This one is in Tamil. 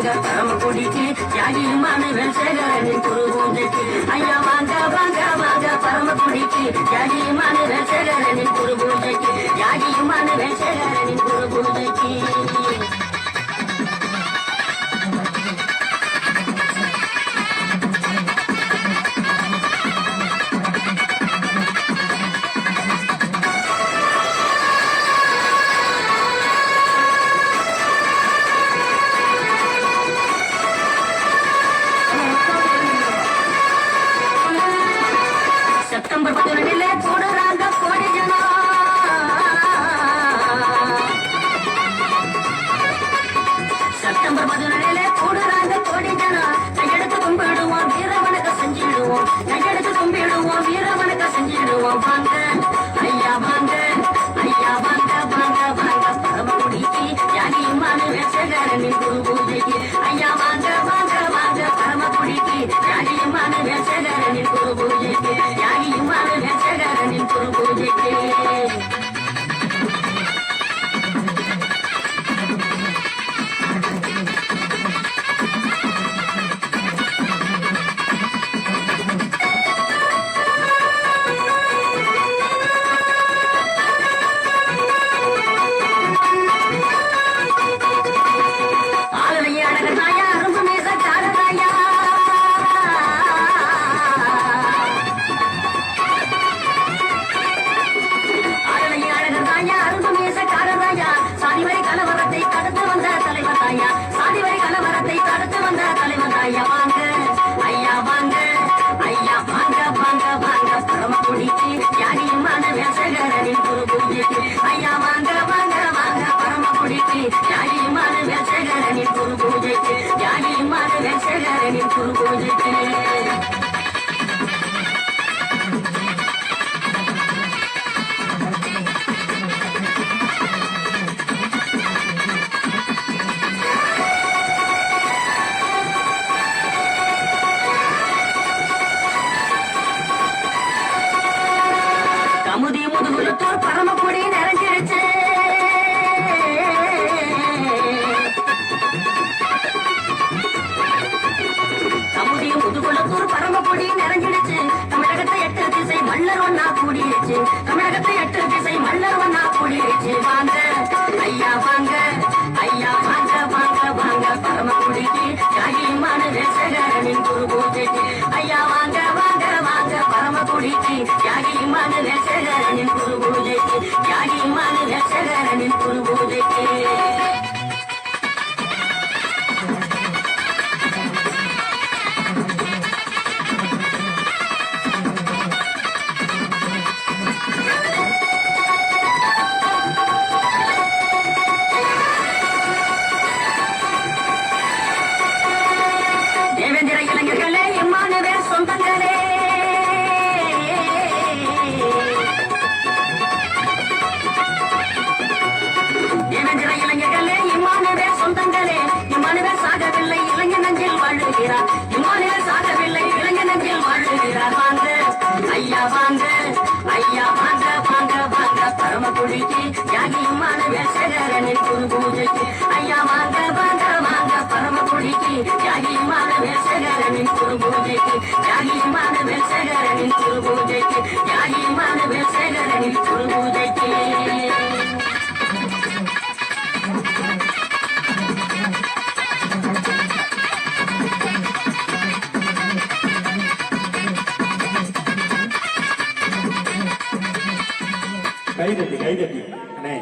வாங்க பரமக்குடிக்கு தியாகியுமான வேல்சேகரனின் குரு பூஜைக்கு ஐயா வாங்க வாங்க வாங்க பரமக்குடிக்கு தியாகியுமான வேல்சேகரனின் குரு பூஜைக்கு தியாகியுமான வேல்சேகரனின் குரு பூஜைக்கு செப்டம்பர் 11 கூடுறாங்க கோடி ஜனம் செப்டம்பர் 11 கூடுறாங்க கோடி ஜனம் கையெடுத்து கும்பிடுவோம் வீர வணக்கம் செஞ்சிடுவோம் கையெடுத்து கும்பிடுவோம் வீர வணக்கம் செஞ்சிடுவோம் வாங்க ஐயா வாங்க ஐயா வாங்க வாங்க வாங்க பரமக்குடிக்கு தியாகியுமான வேல்சேகரனின் குரு பூஜைக்கு ஐயா வாங்க வாங்க வாங்க பரமக்குடிக்கு தியாகியுமான வேல்சேகரனின் குரு பூஜைக்கு தியாகியுமான வேல்சேகரனின் குரு பூஜைக்கு கமுதி முதுகுலத்தூர் பரமக்குடி நிறைஞ்சிருச்சு கமுதி முதுகுலத்தூர் பரமக்குடி நிறைஞ்சிடுச்சு தமிழகத்தை 8 திசை மல்லர் ஒன்னா கூடிடுச்சு தமிழகத்தை 8 திசை மல்லர் ஒன்னா கூடிடுச்சு வாங்க ஐயா வாங்க ஐயா வாங்க வாங்க வாங்க பரமக்குடிக்கு தியாகியுமான வேல்சேகரனின் குரு பூஜைக்கு ஐயா வாங்க வாங்க வாங்க பரமக்குடிக்கு தியாகியுமான வேல்சேகரனின் குரு பூஜைக்கு தியாகியுமான வேல்சேகரனின் குரு பூஜைக்கு தேவேந்திர இளைஞர்களே இம்மானுவே சொந்தங்களே தேவேந்திர இளைஞர்களே இம்மானுவே சொந்தங்களே இம்மானுவே சாகவில்லை இளைஞர் நெஞ்சில் வாழுகிறார் இம்மானுவே சாகவில்லை இளைஞர் நெஞ்சில் வாழுகிறார் வாங்க ஐயா வாங்க ஐயா வாங்க வாங்க வாங்க பரமக்குடிக்கு தியாகியுமான வேல்சேகரனின் குரு பூஜைக்கு ஐயா வாங்க வாங்க வாங்க பரமக்குடிக்கு தியாகியுமான வேல்சேகரனின் குரு பூஜைக்கு தியாகியுமான வேல்சேகரனின் குரு பூஜைக்கு தியாகியுமான வேல்சேகரனின் குரு பூஜைக்கு கை தட்டி அண்ணே